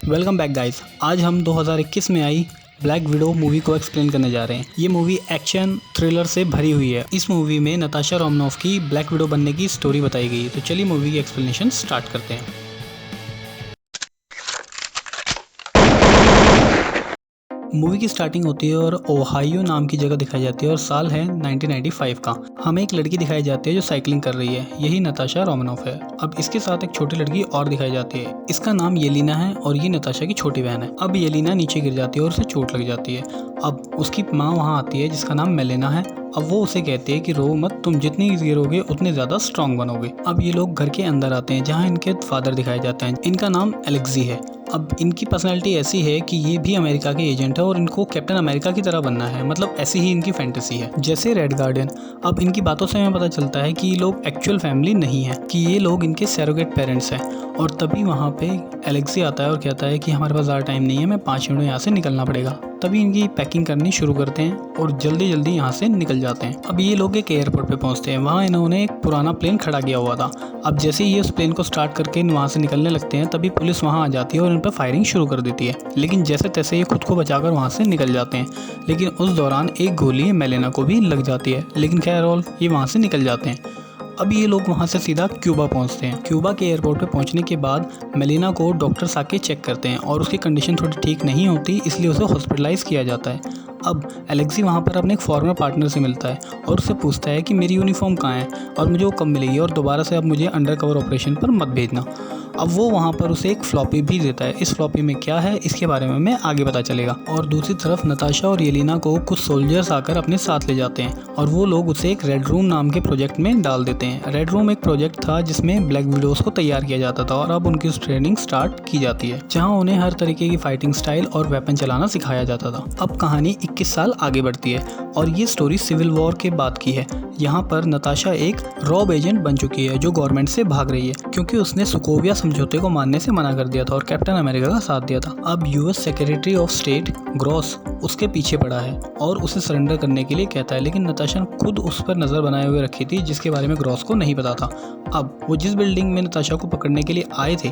Welcome back guys. आज हम 2021 में आई ब्लैक विडो मूवी को एक्सप्लेन करने जा रहे हैं। ये मूवी एक्शन थ्रिलर से भरी हुई है। इस मूवी में नताशा रोमनॉफ की ब्लैक विडो बनने की स्टोरी बताई गई है। तो चलिए मूवी की एक्सप्लेनेशन स्टार्ट करते हैं। मूवी की स्टार्टिंग होती है और ओहायो नाम की जगह दिखाई जाती है और साल है 1995 का। हमें एक लड़की दिखाई जाती है जो साइकिलिंग कर रही है। यही नताशा रोमनॉफ है। अब इसके साथ एक छोटी लड़की और दिखाई जाती है। इसका नाम येलिना है और ये नताशा की छोटी बहन है। अब येलिना नीचे गिर जाती है और उसे चोट लग जाती है। अब उसकी माँ वहाँ आती है जिसका नाम मेलेना है। अब वो उसे कहती है कि रो मत, तुम जितनी गिरोगे उतने ज़्यादा स्ट्रांग बनोगे। अब ये लोग घर के अंदर आते हैं जहाँ इनके फादर दिखाए जाते हैं। इनका नाम एलेक्सी है। अब इनकी पर्सनालिटी ऐसी है कि ये भी अमेरिका के एजेंट है और इनको कैप्टन अमेरिका की तरह बनना है। मतलब ऐसी ही इनकी फैंटेसी है जैसे रेड गार्डियन। अब इनकी बातों से हमें पता चलता है कि ये लोग एक्चुअल फैमिली नहीं है, कि ये लोग इनके सैरोगेट पेरेंट्स हैं। और तभी वहाँ पे एलेक्सी आता है और कहता है कि हमारे पास ज़्यादा टाइम नहीं है, मैं 5 मिनट में यहाँ से निकलना पड़ेगा। तभी इनकी पैकिंग करनी शुरू करते हैं और जल्दी जल्दी यहाँ से निकल जाते हैं। अब ये लोग एक एयरपोर्ट पे पहुँचते हैं। वहाँ इन्होंने एक पुराना प्लेन खड़ा किया हुआ था। अब जैसे ही ये उस प्लेन को स्टार्ट करके वहाँ से निकलने लगते हैं तभी पुलिस वहाँ आ जाती है और इन पर फायरिंग शुरू कर देती है। लेकिन जैसे तैसे ये खुद को बचाकर वहाँ से निकल जाते हैं। लेकिन उस दौरान एक गोली मेलेना को भी लग जाती है। लेकिन खैर ऑल ये वहाँ से निकल जाते हैं। अब ये लोग वहाँ से सीधा क्यूबा पहुँचते हैं। क्यूबा के एयरपोर्ट पे पहुँचने के बाद मेलिना को डॉक्टर्स आके चेक करते हैं और उसकी कंडीशन थोड़ी ठीक नहीं होती, इसलिए उसे हॉस्पिटलाइज किया जाता है। अब एलेक्सी वहाँ पर अपने एक फॉर्मर पार्टनर से मिलता है और उससे पूछता है कि मेरी यूनिफॉर्म कहाँ है और मुझे वो कब मिलेगी और दोबारा से अब मुझे अंडर कवर ऑपरेशन पर मत भेजना। अब वो वहाँ पर उसे एक फ्लॉपी भी देता है। इस फ्लॉपी में क्या है इसके बारे में हमें आगे पता चलेगा। और दूसरी तरफ नताशा और येलिना को कुछ सोल्जर्स आकर अपने साथ ले जाते हैं और वो लोग उसे एक रेड रूम नाम के प्रोजेक्ट में डाल देते हैं। रेड रूम एक प्रोजेक्ट था जिसमें ब्लैक विडोज को तैयार किया जाता था और अब उनकी ट्रेनिंग स्टार्ट की जाती है, जहाँ उन्हें हर तरीके की फाइटिंग स्टाइल और वेपन चलाना सिखाया जाता था। अब कहानी 21 साल आगे बढ़ती है और ये स्टोरी सिविल वॉर के बाद की है। यहाँ पर नताशा एक रॉब एजेंट बन चुकी है जो गवर्नमेंट से भाग रही है क्योंकि उसने सोकोविया समझौते को मानने से मना कर दिया था और कैप्टन अमेरिका का साथ दिया था। अब US secretary of state gross उसके पीछे पड़ा है और उसे सरेंडर करने के लिए कहता है। लेकिन नताशा खुद उस पर नज़र बनाए हुए रखी थी जिसके बारे में ग्रॉस को नहीं पता था। अब वो जिस बिल्डिंग में नताशा को पकड़ने के लिए आए थे,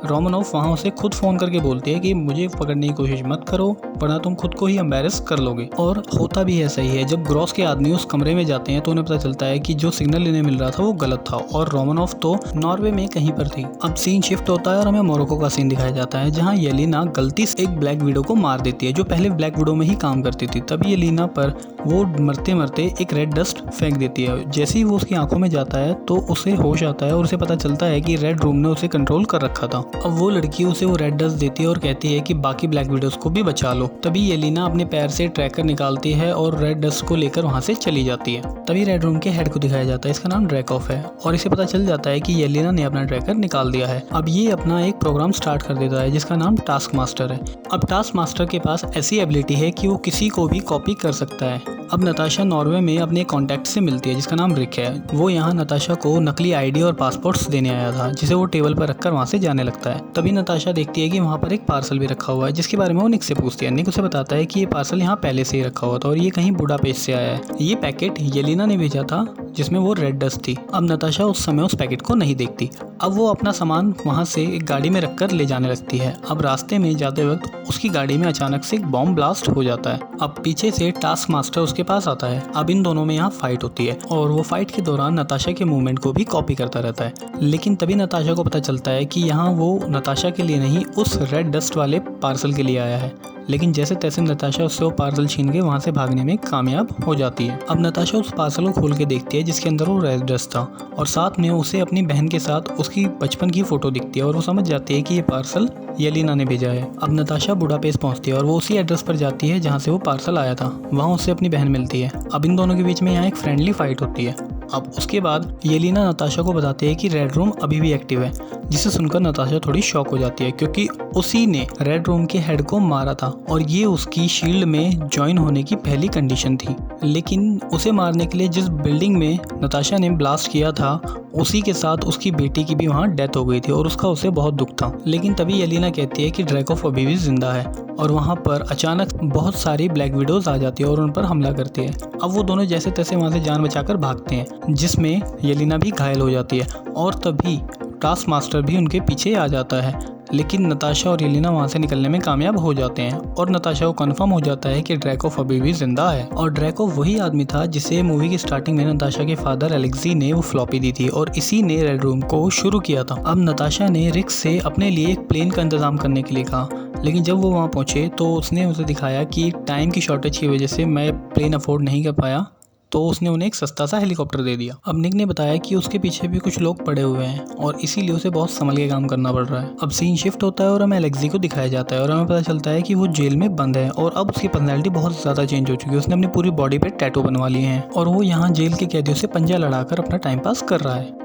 रोमनॉफ वहाँ उसे खुद फ़ोन करके बोलती है कि मुझे पकड़ने की कोशिश मत करो वरना तुम खुद को ही एम्बैरेस कर लोगे। और होता भी ऐसा ही है। जब ग्रॉस के आदमी उस कमरे में जाते हैं तो उन्हें पता चलता है कि जो सिग्नल इन्हें मिल रहा था वो गलत था और रोमनॉफ तो नॉर्वे में कहीं पर थी। अब सीन शिफ्ट होता है और हमें मोरक्को का सीन दिखाया जाता है जहाँ येलिना गलती से एक ब्लैक विडो को मार देती है जो पहले ब्लैक विडो में ही काम करती थी। तभी येलिना पर वो मरते मरते एक रेड डस्ट फेंक देती है। जैसे ही वो उसकी आंखों में जाता है तो उसे होश आता है और उसे पता चलता है कि रेड रूम ने उसे कंट्रोल कर रखा था। अब वो लड़की उसे वो रेड डस्ट देती है और कहती है कि बाकी ब्लैक विडोज को भी बचा लो। तभी येलिना अपने पैर से ट्रैकर निकालती है और रेड डस्ट को लेकर वहाँ से चली जाती है। तभी रेड रूम के हेड को दिखाया जाता है, इसका नाम ड्रैकऑफ है और इसे पता चल जाता है कि येलिना ने अपना ट्रैकर निकाल दिया है। अब ये अपना एक प्रोग्राम स्टार्ट कर देता है जिसका नाम टास्क मास्टर है। अब टास्क मास्टर के पास ऐसी एबिलिटी है कि वो किसी को भी कॉपी कर सकता है। अब नताशा नॉर्वे में अपने कॉन्टैक्ट से मिलती है जिसका नाम रिक है। वो यहाँ नताशा को नकली आईडी और पासपोर्ट्स देने आया था जिसे वो टेबल पर रखकर वहाँ से जाने लगता है। तभी नताशा देखती है कि वहाँ पर एक पार्सल भी रखा हुआ है जिसके बारे में वो निक से पूछती है। निक उसे बताता है कि ये पार्सल यहाँ पहले से ही रखा हुआ था और ये कहीं बुडापेस्ट से आया है। ये पैकेट येलिना ने भेजा था जिसमें वो रेड डस्ट थी। अब नताशा उस समय उस पैकेट को नहीं देखती। अब वो अपना सामान वहाँ से एक गाड़ी में रखकर ले जाने लगती है। अब रास्ते में जाते वक्त उसकी गाड़ी में अचानक से एक बॉम्ब ब्लास्ट हो जाता है। अब पीछे से टास्क मास्टर उसके पास आता है। अब इन दोनों में यहाँ फाइट होती है और वो फाइट के दौरान नताशा के मूवमेंट को भी कॉपी करता रहता है। लेकिन तभी नताशा को पता चलता है कि यहाँ वो नताशा के लिए नहीं उस रेड डस्ट वाले पार्सल के लिए आया है। लेकिन जैसे तैसे नताशा उससे वो पार्सल छीन के वहाँ से भागने में कामयाब हो जाती है। अब नताशा उस पार्सल को खोल के देखती है जिसके अंदर वो रेड डस्ट था और साथ में उसे अपनी बहन के साथ उसकी बचपन की फ़ोटो दिखती है और वो समझ जाती है कि ये पार्सल येलिना ने भेजा है। अब नताशा बुडापेस्ट पहुँचती है और वो उसी एड्रेस पर जाती है जहाँ से वो पार्सल आया था। वहाँ उससे अपनी बहन मिलती है। अब इन दोनों के बीच में यहाँ एक फ्रेंडली फाइट होती है। अब उसके बाद येलिना नताशा को बताते हैं कि रेड रूम अभी भी एक्टिव है, जिसे सुनकर नताशा थोड़ी शॉक हो जाती है क्योंकि उसी ने रेड रूम के हेड को मारा था और ये उसकी शील्ड में ज्वाइन होने की पहली कंडीशन थी। लेकिन उसे मारने के लिए जिस बिल्डिंग में नताशा ने ब्लास्ट किया था उसी के साथ उसकी बेटी की भी वहाँ डेथ हो गई थी और उसका उसे बहुत दुख था। लेकिन तभी येलिना कहती है कि ड्रैकऑफ अभी भी जिंदा है और वहाँ पर अचानक बहुत सारी ब्लैक विडोज आ जाती है और उन पर हमला करती है। अब वो दोनों जैसे तैसे वहाँ से जान बचाकर भागते हैं जिसमें येलिना भी घायल हो जाती है और तभी टास्क मास्टर भी उनके पीछे आ जाता है। लेकिन नताशा और येलेना वहाँ से निकलने में कामयाब हो जाते हैं और नताशा को कंफर्म हो जाता है कि ड्रैकोव अभी भी जिंदा है। और ड्रैकोव वही आदमी था जिसे मूवी की स्टार्टिंग में नताशा के फादर एलेक्सी ने वो फ्लॉपी दी थी और इसी ने रेड रूम को शुरू किया था। अब नताशा ने रिक से अपने लिए एक प्लेन का इंतजाम करने के लिए कहा, लेकिन जब वो वहाँ पहुँचे तो उसने उसे दिखाया कि टाइम की शॉर्टेज की वजह से मैं प्लेन अफोर्ड नहीं कर पाया, तो उसने उन्हें एक सस्ता सा हेलीकॉप्टर दे दिया। अब निक ने बताया कि उसके पीछे भी कुछ लोग पड़े हुए हैं और इसीलिए उसे बहुत संभल के काम करना पड़ रहा है। अब सीन शिफ्ट होता है और हमें एलेक्सी को दिखाया जाता है और हमें पता चलता है कि वो जेल में बंद है और अब उसकी पर्सनैलिटी बहुत ज़्यादा चेंज हो चुकी है। उसने अपनी पूरी बॉडी पे टैटू बनवा लिए हैं और वो यहाँ जेल के कैदियों से पंजा लड़ाकर अपना टाइम पास कर रहा है।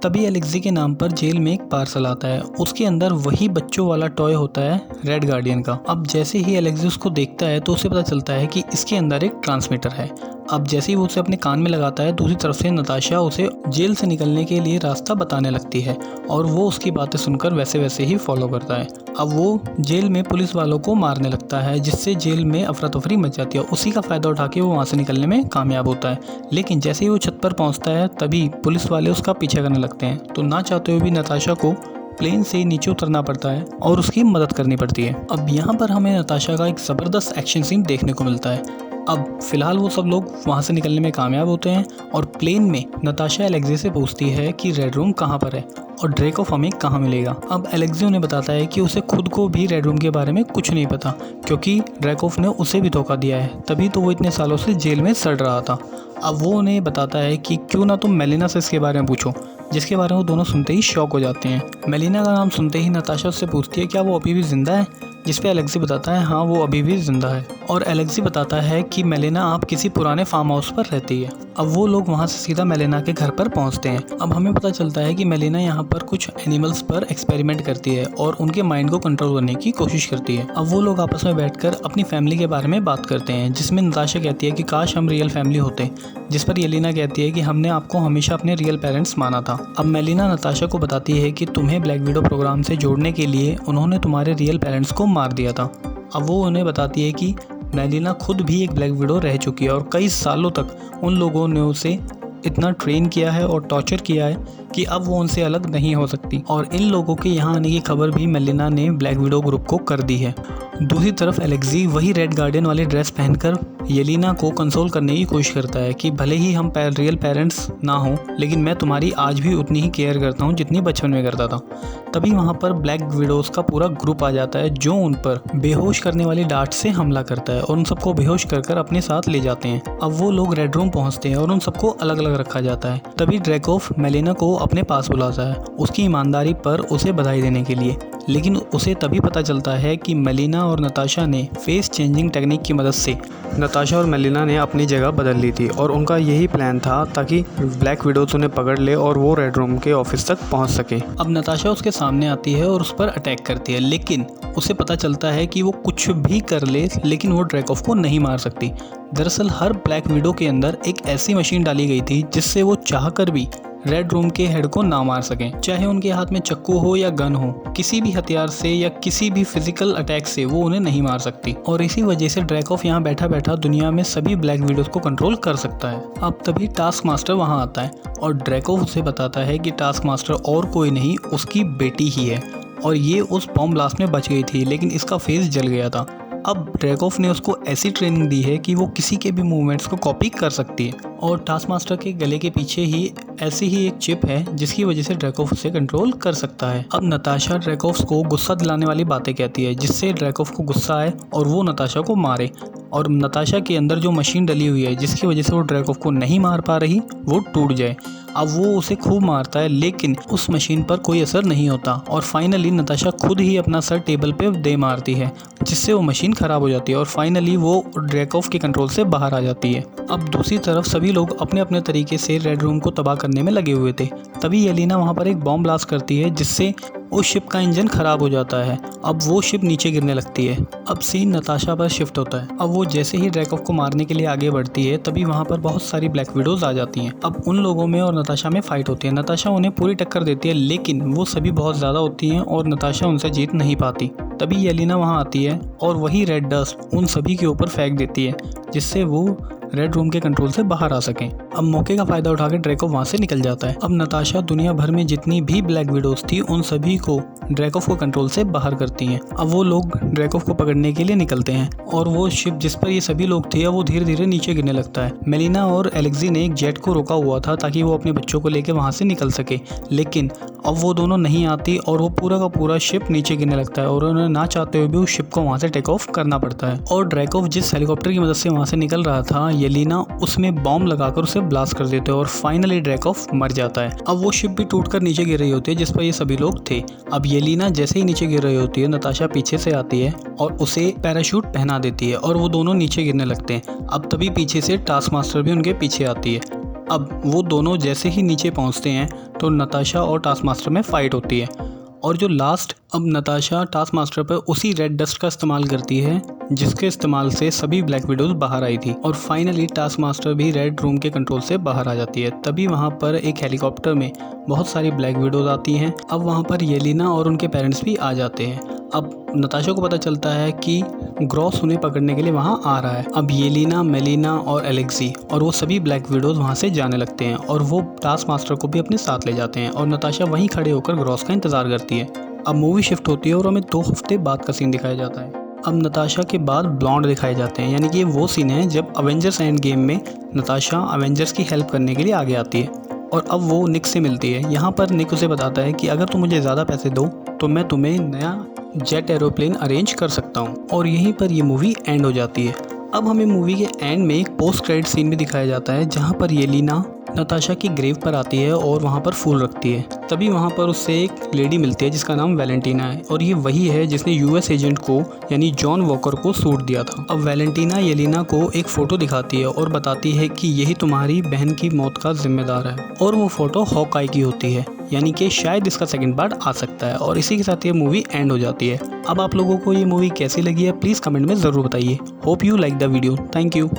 तभी एलेक्सी के नाम पर जेल में एक पार्सल आता है। उसके अंदर वही बच्चों वाला टॉय होता है रेड गार्डियन का। अब जैसे ही एलेक्सी उसको देखता है तो उसे पता चलता है कि इसके अंदर एक ट्रांसमीटर है। अब जैसे ही वो उसे अपने कान में लगाता है, दूसरी तरफ से नताशा उसे जेल से निकलने के लिए रास्ता बताने लगती है और वो उसकी बातें सुनकर वैसे वैसे ही फॉलो करता है। अब वो जेल में पुलिस वालों को मारने लगता है, जिससे जेल में अफरा तफरी मच जाती है। उसी का फ़ायदा उठा के वो वहाँ से निकलने में कामयाब होता है, लेकिन जैसे ही वो छत पर पहुँचता है तभी पुलिस वाले उसका पीछा करने लगते हैं। तो ना चाहते हुए भी नताशा को प्लेन से नीचे उतरना पड़ता है और उसकी मदद करनी पड़ती है। अब यहाँ पर हमें नताशा का एक ज़बरदस्त एक्शन सीन देखने को मिलता है। अब फिलहाल वो सब लोग वहाँ से निकलने में कामयाब होते हैं और प्लेन में नताशा एलेक्सी से पूछती है कि रेड रूम कहाँ पर है और ड्रैकोव हमें कहाँ मिलेगा। अब एलेक्सी उन्हें बताता है कि उसे खुद को भी रेड रूम के बारे में कुछ नहीं पता, क्योंकि ड्रैकोव ने उसे भी धोखा दिया है, तभी तो वो इतने सालों से जेल में सड़ रहा था। अब वो उन्हें बताता है कि क्यों ना तुम मेलिना से इसके बारे में पूछो, जिसके बारे में वो दोनों सुनते ही शॉक हो जाते हैं। मेलिना का नाम सुनते ही नताशा उससे पूछती है क्या वो अभी भी जिंदा है, जिस पे एलेक्सी बताता है हाँ वो अभी भी जिंदा है। और एलेक्सी बताता है कि मेलिना आप किसी पुराने फार्म हाउस पर रहती है। अब वो लोग वहाँ से सीधा मेलिना के घर पर पहुँचते हैं। अब हमें पता चलता है कि मेलिना यहाँ पर कुछ एनिमल्स पर एक्सपेरिमेंट करती है और उनके माइंड को कंट्रोल करने की कोशिश करती है। अब वो लोग आपस में बैठकर अपनी फैमिली के बारे में बात करते हैं, जिसमें नताशा कहती है कि काश हम रियल फैमिली होते, जिस पर येलेना कहती है कि हमने आपको हमेशा अपने रियल पेरेंट्स माना था। अब मेलिना नताशा को बताती है कि तुम्हें ब्लैक विडो प्रोग्राम से जोड़ने के लिए उन्होंने तुम्हारे रियल पेरेंट्स को मार दिया था। अब वो उन्हें बताती है कि मेलिना खुद भी एक ब्लैक विडो रह चुकी है और कई सालों तक उन लोगों ने उसे इतना ट्रेन किया है और टॉर्चर किया है कि अब वो उनसे अलग नहीं हो सकती। और इन लोगों के यहाँ आने की खबर भी मेलिना ने ब्लैक विडो ग्रुप को कर दी है। दूसरी तरफ एलेक्सी वही रेड गार्डियन वाली ड्रेस पहनकर येलेना को कंसोल करने की कोशिश करता है कि भले ही हम रियल पेरेंट्स ना हों, लेकिन मैं तुम्हारी आज भी उतनी ही केयर करता हूँ जितनी बचपन में करता था। तभी वहाँ पर ब्लैक विडोज का पूरा ग्रुप आ जाता है, जो उन पर बेहोश करने वाली डार्ट से हमला करता है और उन सबको बेहोश कर अपने साथ ले जाते हैं। अब वो लोग रेड रूम पहुँचते हैं और उन सबको अलग अलग रखा जाता है। तभी ड्रैकोव मेलिना को अपने पास बुलाता है उसकी ईमानदारी पर उसे बधाई देने के लिए, लेकिन उसे तभी पता चलता है कि मेलिना और नताशा ने फेस चेंजिंग टेक्निक की मदद से नताशा और मेलिना ने अपनी जगह बदल ली थी और उनका यही प्लान था ताकि ब्लैक विडोज उन्हें पकड़ ले और वो रेड रूम के ऑफिस तक पहुंच सके। अब नताशा उसके सामने आती है और उस पर अटैक करती है, लेकिन उसे पता चलता है कि वो कुछ भी कर ले लेकिन वो ड्रैकोव को नहीं मार सकती। दरअसल हर ब्लैक विडो के अंदर एक ऐसी मशीन डाली गई थी जिससे वो चाहकर भी रेड रूम के हेड को ना मार सकें, चाहे उनके हाथ में चक्कू हो या गन हो, किसी भी हथियार से या किसी भी फिजिकल अटैक से वो उन्हें नहीं मार सकती। और इसी वजह से ड्रैकोव यहाँ बैठा बैठा दुनिया में सभी ब्लैक विडोज को कंट्रोल कर सकता है। अब तभी टास्क मास्टर वहाँ आता है और ड्रैकोव उसे बताता है कि टास्क मास्टर और कोई नहीं उसकी बेटी ही है और ये उस बॉम्ब ब्लास्ट में बच गई थी, लेकिन इसका फेस जल गया था। अब ड्रैकोव ने उसको ऐसी ट्रेनिंग दी है कि वो किसी के भी मूवमेंट्स को कॉपी कर सकती है और टास्क मास्टर के गले के पीछे ही ऐसी ही एक चिप है जिसकी वजह से ड्रैकोव उसे कंट्रोल कर सकता है। अब नताशा ड्रैकोव को गुस्सा दिलाने वाली बातें कहती है जिससे ड्रैकोव को गुस्सा आए और वो नताशा को मारे, और नताशा के अंदर जो मशीन डली हुई है जिसकी वजह से वो ड्रैकोव को नहीं मार पा रही वो टूट जाए। अब वो उसे खूब मारता है लेकिन उस मशीन पर कोई असर नहीं होता और फाइनली नताशा खुद ही अपना सर टेबल पे दे मारती है जिससे वो मशीन ख़राब हो जाती है और फाइनली वो ड्रैकोव के कंट्रोल से बाहर आ जाती है। अब दूसरी तरफ सभी लोग अपने अपने तरीके से रेड रूम को तबाह करने में लगे हुए थे। तभी येलेना वहाँ पर एक बॉम्ब ब्लास्ट करती है जिससे उस शिप का इंजन खराब हो जाता है। अब वो शिप नीचे गिरने लगती है। अब सीन नताशा पर शिफ्ट होता है। अब वो जैसे ही ड्रैकोव को मारने के लिए आगे बढ़ती है तभी वहाँ पर बहुत सारी ब्लैक विडोज आ जाती हैं। अब उन लोगों में और नताशा में फाइट होती है। नताशा उन्हें पूरी टक्कर देती है लेकिन वो सभी बहुत ज़्यादा होती हैं और नताशा उनसे जीत नहीं पाती। तभी येलेना वहाँ आती है और वही रेड डस्ट उन सभी के ऊपर फेंक देती है जिससे वो रेड रूम के कंट्रोल से बाहर आ सकें। अब मौके का फायदा उठाकर ड्रैकोव वहाँ से निकल जाता है। अब नताशा दुनिया भर में जितनी भी ब्लैक विडोज थी उन सभी को ड्रैकोव को कंट्रोल से बाहर करती हैं। अब वो लोग ड्रैकोव को पकड़ने के लिए निकलते हैं और वो शिप जिस पर ये सभी लोग थे वो धीरे धीरे नीचे गिरने लगता है। मेलिना और एलेक्सी ने एक जेट को रोका हुआ था ताकि वो अपने बच्चों को लेकर वहाँ से निकल सके, लेकिन अब वो दोनों नहीं आती और वो पूरा का पूरा शिप नीचे गिरने लगता है और उन्हें ना चाहते हुए भी उस शिप को वहाँ से टेक ऑफ करना पड़ता है। और ड्रैकोव जिस हेलीकॉप्टर की मदद से वहाँ से निकल रहा था, येलिना उसमें बॉम्ब लगाकर उसे ब्लास्ट कर देते हैं और फाइनली ड्रैकोव मर जाता है। अब वो शिप भी टूटकर नीचे गिर रही होती है जिस पर ये सभी लोग थे। अब येलिना जैसे ही नीचे गिर रही होती है, नताशा पीछे से आती है और उसे पैराशूट पहना देती है और वो दोनों नीचे गिरने लगते हैं। अब तभी पीछे से टास्क मास्टर भी उनके पीछे आती है। अब वो दोनों जैसे ही नीचे पहुंचते हैं तो नताशा और टास्क मास्टर में फाइट होती है और जो लास्ट, अब नताशा टास्क मास्टर पर उसी रेड डस्ट का इस्तेमाल करती है जिसके इस्तेमाल से सभी ब्लैक विडोज बाहर आई थी और फाइनली टास्क मास्टर भी रेड रूम के कंट्रोल से बाहर आ जाती है। तभी वहाँ पर एक हेलीकॉप्टर में बहुत सारी ब्लैक विडोज आती हैं। अब वहाँ पर येलिना और उनके पेरेंट्स भी आ जाते हैं। अब नताशा को पता चलता है कि ग्रॉस उन्हें पकड़ने के लिए वहाँ आ रहा है। अब येलिना, मेलिना और एलेक्सी और वो सभी ब्लैक विडोज वहाँ से जाने लगते हैं और वो टास्क मास्टर को भी अपने साथ ले जाते हैं और नताशा वहीं खड़े होकर ग्रॉस का इंतज़ार करती है। अब मूवी शिफ्ट होती है और हमें 2 हफ्ते बाद का सीन दिखाया जाता है। अब नताशा के बाद ब्लॉन्ड दिखाए जाते हैं, यानी कि ये वो सीन है जब अवेंजर्स एंड गेम में नताशा अवेंजर्स की हेल्प करने के लिए आगे आती है और अब वो निक से मिलती है। यहाँ पर निक उसे बताता है कि अगर तुम मुझे ज़्यादा पैसे दो तो मैं तुम्हें नया जेट एरोप्लेन अरेंज कर सकता हूँ। और यहीं पर ये मूवी एंड हो जाती है। अब हमें मूवी के एंड में एक पोस्ट क्रेडिट सीन भी दिखाया जाता है जहाँ पर येलिना नताशा की ग्रेव पर आती है और वहाँ पर फूल रखती है। तभी वहाँ पर उससे एक लेडी मिलती है जिसका नाम वैलेंटीना है और ये वही है जिसने यूएस एजेंट को यानी जॉन वॉकर को सूट दिया था। अब वैलेंटीना येलिना को एक फ़ोटो दिखाती है और बताती है कि यही तुम्हारी बहन की मौत का जिम्मेदार है और वो फ़ोटो हॉकआई की होती है, यानी कि शायद इसका सेकंड पार्ट आ सकता है। और इसी के साथ ये मूवी एंड हो जाती है। अब आप लोगों को ये मूवी कैसी लगी है प्लीज़ कमेंट में ज़रूर बताइए। Hope you like the video. Thank you.